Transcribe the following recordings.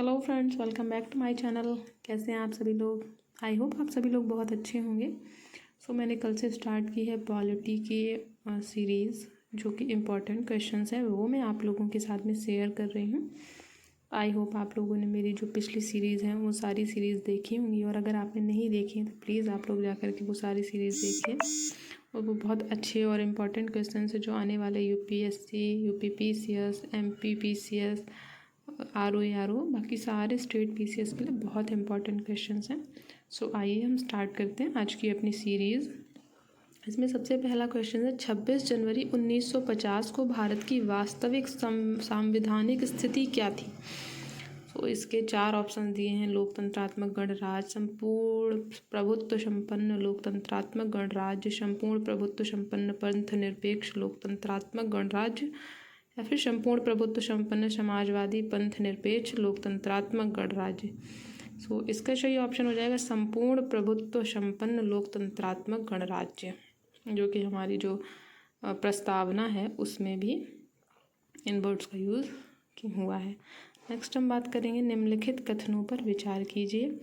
Hello friends, welcome back to my channel. कैसे हैं आप सभी लोग? आई होप आप सभी लोग बहुत अच्छे होंगे। मैंने कल से स्टार्ट की है पॉलिटी की सीरीज़, जो कि इम्पोर्टेंट क्वेश्चंस है वो मैं आप लोगों के साथ में शेयर कर रही हूँ। आई होप आप लोगों ने मेरी जो पिछली सीरीज़ है वो सारी सीरीज़ देखी होंगी, और अगर आपने नहीं देखी तो प्लीज़ आप लोग जा कर के वो सारी सीरीज़ देखिए। और वो बहुत अच्छे और इम्पॉर्टेंट क्वेश्चन है जो आने वाले यूपीएससी, यूपीपीसीएस, एमपीपीसीएस, आरओ बाकी सारे स्टेट पीसीएस के लिए बहुत इंपॉर्टेंट क्वेश्चंस हैं। आइए हम स्टार्ट करते हैं आज की अपनी सीरीज़। इसमें सबसे पहला क्वेश्चन है 26 जनवरी 1950 को भारत की वास्तविक संवैधानिक स्थिति क्या थी? इसके 4 ऑप्शन दिए हैं। लोकतंत्रात्मक गणराज्य, संपूर्ण प्रभुत्व संपन्न लोकतंत्रात्मक गणराज्य, संपूर्ण प्रभुत्व संपन्न पंथ निरपेक्ष लोकतंत्रात्मक गणराज्य, या फिर संपूर्ण प्रभुत्व संपन्न समाजवादी पंथ निरपेक्ष लोकतंत्रात्मक गणराज्य। इसका सही ऑप्शन हो जाएगा संपूर्ण प्रभुत्व संपन्न लोकतंत्रात्मक गणराज्य, जो कि हमारी जो प्रस्तावना है उसमें भी इन वर्ड्स का यूज़ हुआ है। नेक्स्ट हम बात करेंगे निम्नलिखित कथनों पर विचार कीजिए।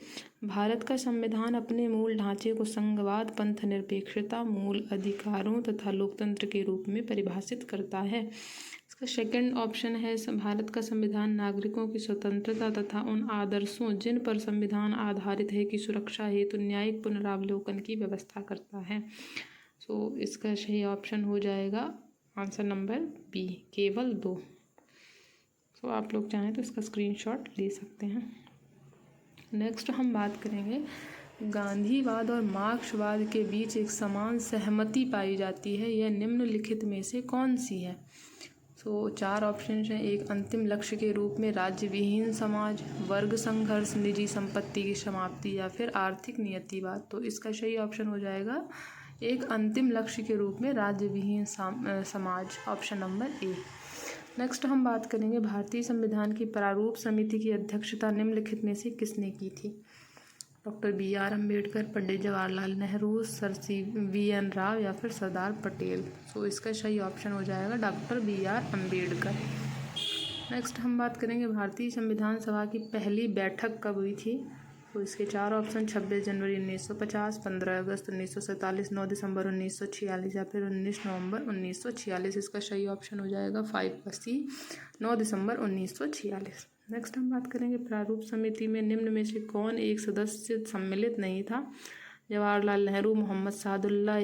भारत का संविधान अपने मूल ढांचे को संघवाद, पंथ निरपेक्षता, मूल अधिकारों तथा लोकतंत्र के रूप में परिभाषित करता है। इसका सेकंड ऑप्शन है भारत का संविधान नागरिकों की स्वतंत्रता तथा उन आदर्शों जिन पर संविधान आधारित है की सुरक्षा हेतु न्यायिक पुनरावलोकन की व्यवस्था करता है। इसका सही ऑप्शन हो जाएगा आंसर नंबर बी, केवल 2। आप लोग चाहें तो इसका स्क्रीनशॉट ले सकते हैं। नेक्स्ट हम बात करेंगे गांधीवाद और मार्क्सवाद के बीच एक समान सहमति पाई जाती है, यह निम्नलिखित में से कौन सी है? 4 ऑप्शन हैं। एक, अंतिम लक्ष्य के रूप में राज्य विहीन समाज, वर्ग संघर्ष, निजी संपत्ति की समाप्ति, या फिर आर्थिक नियतिवाद। इसका सही ऑप्शन हो जाएगा एक, अंतिम लक्ष्य के रूप में राज्य विहीन समाज, ऑप्शन नंबर ए। नेक्स्ट हम बात करेंगे भारतीय संविधान की प्रारूप समिति की अध्यक्षता निम्नलिखित में से किसने की थी? Doctor B R. Ambedkar, Pandit Jawaharlal Nehru, sir C V N. Rao, या फिर सरदार पटेल। इसका सही ऑप्शन हो जाएगा डॉक्टर बी.आर. अम्बेडकर। नेक्स्ट हम बात करेंगे भारतीय संविधान सभा की पहली बैठक कब हुई थी? इसके 4 ऑप्शन 26 जनवरी 1950, 15 अगस्त 1947, 9 दिसंबर 1946, या फिर 19 नवंबर 1946। इसका सही ऑप्शन हो जाएगा 5C, 9 दिसंबर 1946। नेक्स्ट हम बात करेंगे प्रारूप समिति में निम्न में से कौन एक सदस्य सम्मिलित नहीं था? जवाहरलाल नेहरू, मोहम्मद सादुल्ला,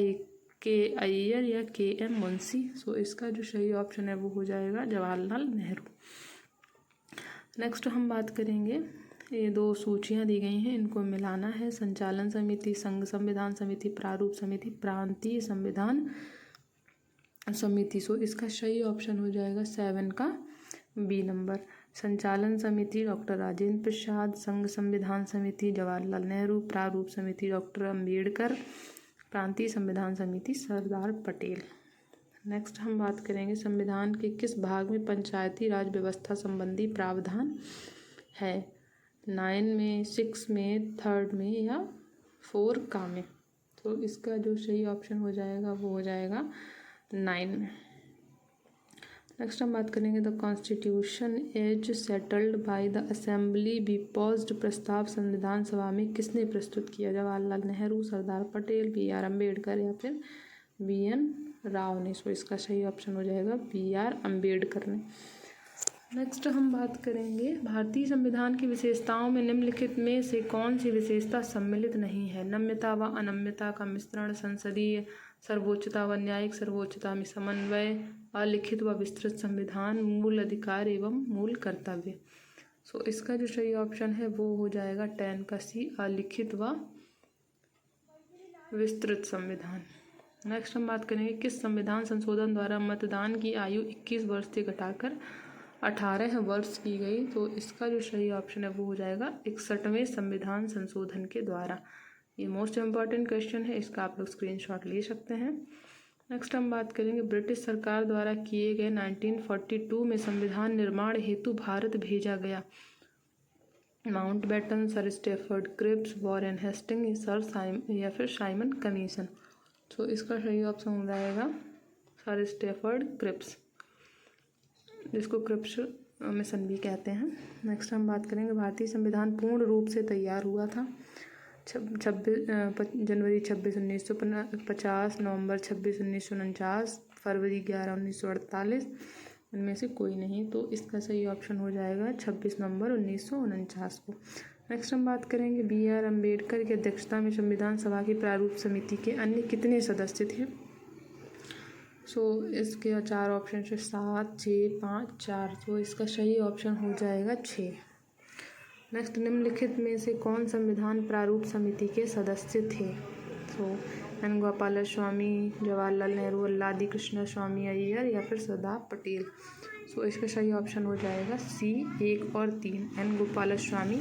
के अय्यर, या के एम मुंशी। इसका जो सही ऑप्शन है वो हो जाएगा जवाहरलाल नेहरू। नेक्स्ट हम बात करेंगे, ये 2 सूचियां दी गई हैं, इनको मिलाना है। संचालन समिति, संघ संविधान समिति, प्रारूप समिति, प्रांतीय संविधान समिति। इसका सही ऑप्शन हो जाएगा 7 का बी नंबर। संचालन समिति डॉक्टर राजेंद्र प्रसाद, संघ संविधान समिति जवाहरलाल नेहरू, प्रारूप समिति डॉक्टर अम्बेडकर, प्रांतीय संविधान समिति सरदार पटेल। नेक्स्ट हम बात करेंगे संविधान के किस भाग में पंचायती राज व्यवस्था संबंधी प्रावधान है? 9 में, 6 में, 3 में, या 4 का में? इसका जो सही ऑप्शन हो जाएगा वो हो जाएगा 9 में। नेक्स्ट हम बात करेंगे the constitution as settled by the assembly be posed प्रस्ताव संविधान सभा में किसने प्रस्तुत किया? जवाहरलाल नेहरू, सरदार पटेल, बी.आर. अम्बेडकर, या फिर बी.एन. राव ने। इसका सही ऑप्शन हो जाएगा बी.आर. अम्बेडकर ने। नेक्स्ट हम बात करेंगे भारतीय संविधान की विशेषताओं में निम्नलिखित में से कौन सी विशेषता सम्मिलित नहीं है? नम्यता व अनम्यता का मिश्रण, संसदीय सर्वोच्चता व न्यायिक सर्वोच्चता में समन्वय, अलिखित व विस्तृत संविधान, मूल अधिकार एवं मूल कर्तव्य। इसका जो सही ऑप्शन है वो हो जाएगा 10 का सी, अलिखित व विस्तृत संविधान। नेक्स्ट हम बात करेंगे किस संविधान संशोधन द्वारा मतदान की आयु 21 वर्ष से घटाकर 18 वर्ष की गई? इसका जो सही ऑप्शन है वो हो जाएगा 61वें संविधान संशोधन के द्वारा। ये मोस्ट इम्पॉर्टेंट क्वेश्चन है, इसका आप लोग स्क्रीनशॉट ले सकते हैं। नेक्स्ट हम बात करेंगे ब्रिटिश सरकार द्वारा किए गए 1942 में संविधान निर्माण हेतु भारत भेजा गया Mountbatten, sir Stafford Cripps, Warren Hastings, या फिर साइमन कमीशन। इसका सही ऑप्शन हो जाएगा सर स्टैफर्ड क्रिप्स, जिसको क्रिप्स मिशन भी कहते हैं। नेक्स्ट हम बात करेंगे भारतीय संविधान पूर्ण रूप से तैयार हुआ था जनवरी 26 1950, नवंबर 26 1949, फरवरी 11 1948, इनमें से कोई नहीं। तो इसका सही ऑप्शन हो जाएगा 26 नवंबर 1949 को। नेक्स्ट हम बात करेंगे BR अम्बेडकर की अध्यक्षता में संविधान सभा की प्रारूप समिति के अन्य कितने सदस्य थे। इसके 4 ऑप्शन है 7, 6, 5, 4। तो इसका सही ऑप्शन हो जाएगा 6। नेक्स्ट, निम्नलिखित में से कौन संविधान प्रारूप समिति के सदस्य थे। एन गोपालस्वामी, जवाहरलाल नेहरू, अल्लादी कृष्ण स्वामी अय्यर या फिर सरदार पटेल। इसका सही ऑप्शन हो जाएगा C 1 और 3, एन गोपालस्वामी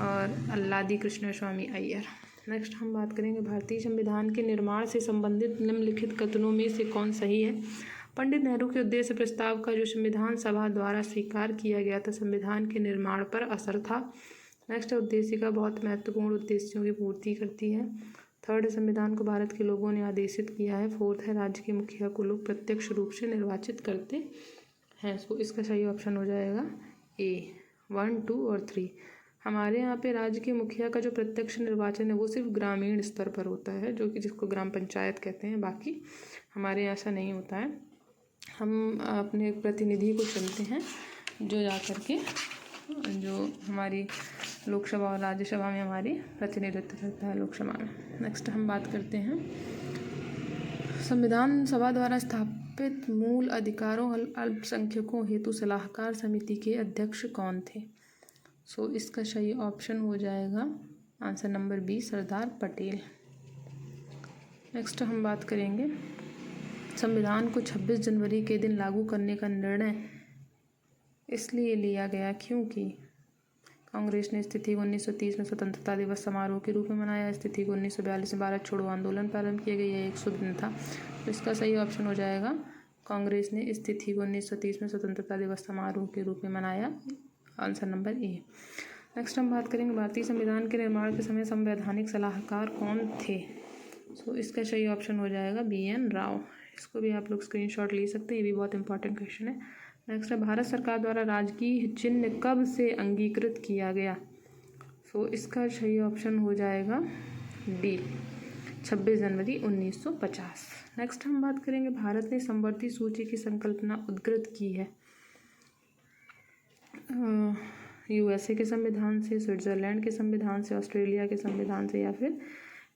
और अल्लादी कृष्ण स्वामी अय्यर। नेक्स्ट हम बात करेंगे भारतीय संविधान के निर्माण से संबंधित निम्नलिखित कथनों में से कौन सही है। पंडित नेहरू के उद्देश्य प्रस्ताव का जो संविधान सभा द्वारा स्वीकार किया गया था संविधान के निर्माण पर असर था। नेक्स्ट, उद्देश्य का बहुत महत्वपूर्ण उद्देश्यों की पूर्ति करती है। थर्ड, संविधान को भारत के लोगों ने आदेशित किया है। फोर्थ है, राज्य के मुखिया को लोग प्रत्यक्ष रूप से निर्वाचित करते हैं। इसका सही ऑप्शन हो जाएगा A 1, 2 और 3। हमारे यहाँ पे राज्य के मुखिया का जो प्रत्यक्ष निर्वाचन है वो सिर्फ ग्रामीण स्तर पर होता है, जो कि जिसको ग्राम पंचायत कहते हैं। बाकी हमारे यहाँ ऐसा नहीं होता है। हम अपने प्रतिनिधि को चुनते हैं जो जा कर के जो हमारी लोकसभा और राज्यसभा में हमारी प्रतिनिधित्व करता है लोकसभा में। नेक्स्ट हम बात करते हैं संविधान सभा द्वारा स्थापित मूल अधिकारों अल्पसंख्यकों हेतु सलाहकार समिति के अध्यक्ष कौन थे। इसका सही ऑप्शन हो जाएगा answer number B, Sardar Patel. Next हम बात करेंगे संविधान को 26 जनवरी के दिन लागू करने का निर्णय इसलिए लिया गया क्योंकि कांग्रेस ने इस तिथि को 1930 में स्वतंत्रता दिवस समारोह के रूप में मनाया। इस तिथि को 1942 में भारत छोड़ो आंदोलन प्रारंभ किया गया। यह एक शुभ दिन था। इसका सही ऑप्शन हो जाएगा कांग्रेस ने इस तिथि को 1930 में स्वतंत्रता दिवस समारोह के रूप में मनाया। Answer number A। नेक्स्ट हम बात करेंगे भारतीय संविधान के निर्माण के समय संवैधानिक सलाहकार कौन थे। इसका सही ऑप्शन हो जाएगा BN राव। इसको भी आप लोग स्क्रीनशॉट ले सकते हैं, ये भी बहुत इंपॉर्टेंट क्वेश्चन है। नेक्स्ट है भारत सरकार द्वारा राजकीय चिन्ह कब से अंगीकृत किया गया। इसका सही ऑप्शन हो जाएगा D 26 जनवरी 1950। नेक्स्ट हम बात करेंगे भारत ने समवर्ती सूची की संकल्पना उद्धृत की है। USA के संविधान से, स्विट्जरलैंड के संविधान से, ऑस्ट्रेलिया के संविधान से या फिर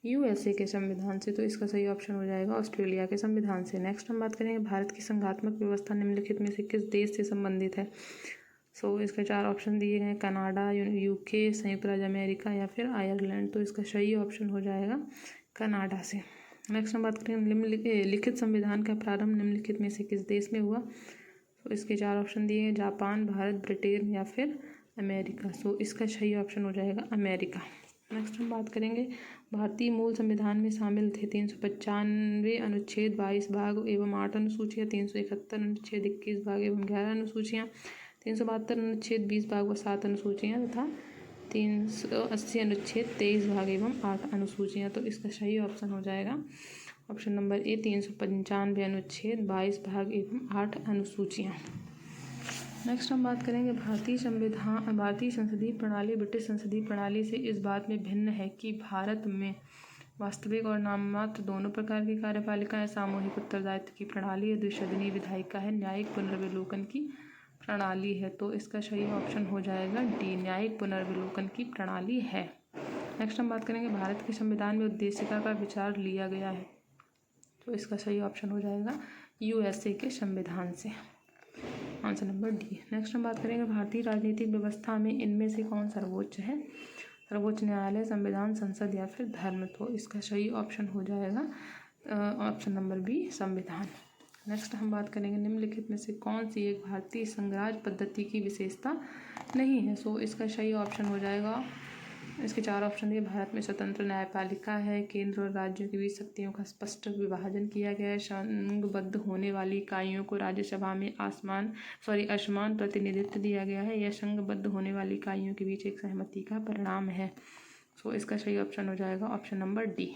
USA के संविधान से। इसका सही ऑप्शन हो जाएगा ऑस्ट्रेलिया के संविधान से। नेक्स्ट हम बात करेंगे भारत की संघात्मक व्यवस्था निम्नलिखित में से किस देश से संबंधित है। इसके 4 ऑप्शन दिए गए, कनाडा, UK, संयुक्त राज्य अमेरिका या फिर आयरलैंड। इसका सही ऑप्शन हो जाएगा कनाडा से। नेक्स्ट हम बात करेंगे निम्नलिखित संविधान का प्रारंभ निम्नलिखित में से किस देश में हुआ। इसके 4 ऑप्शन दिए हैं, जापान, भारत, ब्रिटेन या फिर अमेरिका। इसका सही ऑप्शन हो जाएगा अमेरिका। नेक्स्ट हम बात करेंगे भारतीय मूल संविधान में शामिल थे 395 अनुच्छेद 22 भाग एवं 8 अनुसूचियाँ, 371 अनुच्छेद 21 भाग एवं 11 अनुसूचियाँ, 372 अनुच्छेद 20 भाग व 7 अनुसूचियाँ तथा 380 अनुच्छेद 23 भाग एवं 8 अनुसूचियाँ। इसका सही ऑप्शन हो जाएगा ऑप्शन नंबर A 395 अनुच्छेद 22 भाग एवं 8 अनुसूचियाँ। नेक्स्ट हम बात करेंगे भारतीय संसदीय प्रणाली ब्रिटिश संसदीय प्रणाली से इस बात में भिन्न है कि भारत में वास्तविक और नाममात्र दोनों प्रकार की कार्यपालिका है। सामूहिक उत्तरदायित्व की प्रणाली है, द्विसदनीय विधायिका है, न्यायिक पुनर्विलोकन की प्रणाली है। इसका सही ऑप्शन हो जाएगा D, न्यायिक पुनर्विलोकन की प्रणाली है। नेक्स्ट हम बात करेंगे भारत के संविधान में उद्देशिका का विचार लिया गया है। इसका सही ऑप्शन हो जाएगा USA के संविधान से। Answer number D। नेक्स्ट हम बात करेंगे भारतीय राजनीतिक व्यवस्था में इनमें से कौन सर्वोच्च है। सर्वोच्च न्यायालय, संविधान, संसद या फिर धर्म। इसका सही ऑप्शन हो जाएगा ऑप्शन नंबर B, संविधान। नेक्स्ट हम बात करेंगे निम्नलिखित में से कौन सी एक भारतीय संघराज्य पद्धति की विशेषता नहीं है। इसका सही ऑप्शन हो जाएगा, इसके 4 ऑप्शन दिए, भारत में स्वतंत्र न्यायपालिका है, केंद्र और राज्यों के बीच शक्तियों का स्पष्ट विभाजन किया गया है, संघबद्ध होने वाली इकाइयों को राज्यसभा में असमान प्रतिनिधित्व दिया गया है, यह संघबद्ध होने वाली इकाइयों के बीच एक सहमति का परिणाम है। इसका सही ऑप्शन हो जाएगा ऑप्शन नंबर D।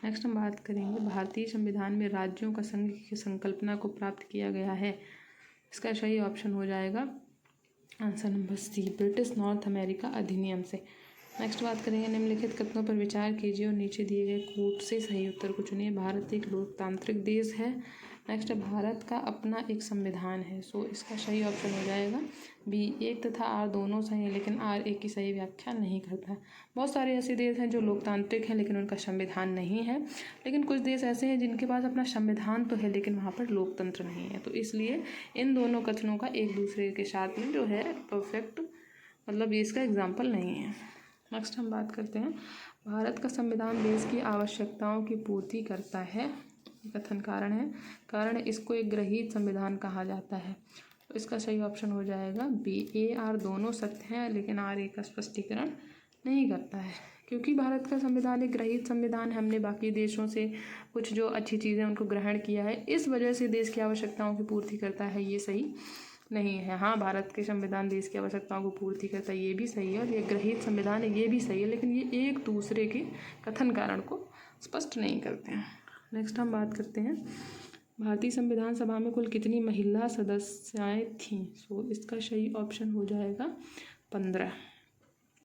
नेक्स्ट हम बात करेंगे भारतीय संविधान में राज्यों का संघ की संकल्पना को प्राप्त किया गया है। इसका सही ऑप्शन हो जाएगा answer number C, British North America अधिनियम से। नेक्स्ट बात करेंगे, निम्नलिखित कथनों पर विचार कीजिए और नीचे दिए गए कोट से सही उत्तर को चुनिए। भारत एक लोकतांत्रिक देश है। नेक्स्ट, भारत का अपना एक संविधान है। सो इसका सही ऑप्शन हो जाएगा बी। एक तथा आर दोनों सही हैं, लेकिन आर एक की सही व्याख्या नहीं करता है। बहुत सारे ऐसे देश हैं जो लोकतांत्रिक हैं लेकिन उनका संविधान नहीं है, लेकिन कुछ देश ऐसे हैं जिनके पास अपना संविधान तो है लेकिन वहाँ पर लोकतंत्र नहीं है। तो इसलिए इन दोनों कथनों का एक दूसरे के साथ में जो है परफेक्ट, मतलब ये इसका एग्जाम्पल नहीं है। नेक्स्ट हम बात करते हैं, भारत का संविधान देश की आवश्यकताओं की पूर्ति करता है। कथन कारण है, कारण इसको एक ग्रहीत संविधान कहा जाता है। तो इसका सही ऑप्शन हो जाएगा बी। ए आर दोनों सत्य हैं लेकिन आर ए का स्पष्टीकरण नहीं करता है, क्योंकि भारत का संविधान एक ग्रहीत संविधान है। हमने बाकी देशों से कुछ जो अच्छी चीज़ें उनको ग्रहण किया है, इस वजह से देश की आवश्यकताओं की पूर्ति करता है, ये सही नहीं है। हाँ, भारत के संविधान देश की आवश्यकताओं को पूर्ति करता है, ये भी सही है, और ये ग्रहीत संविधान है, ये भी सही है, लेकिन ये एक दूसरे के कथन कारण को स्पष्ट नहीं करते हैं। नेक्स्ट हम बात करते हैं, भारतीय संविधान सभा में कुल कितनी महिला सदस्याएं थीं। सो इसका सही ऑप्शन हो जाएगा 15।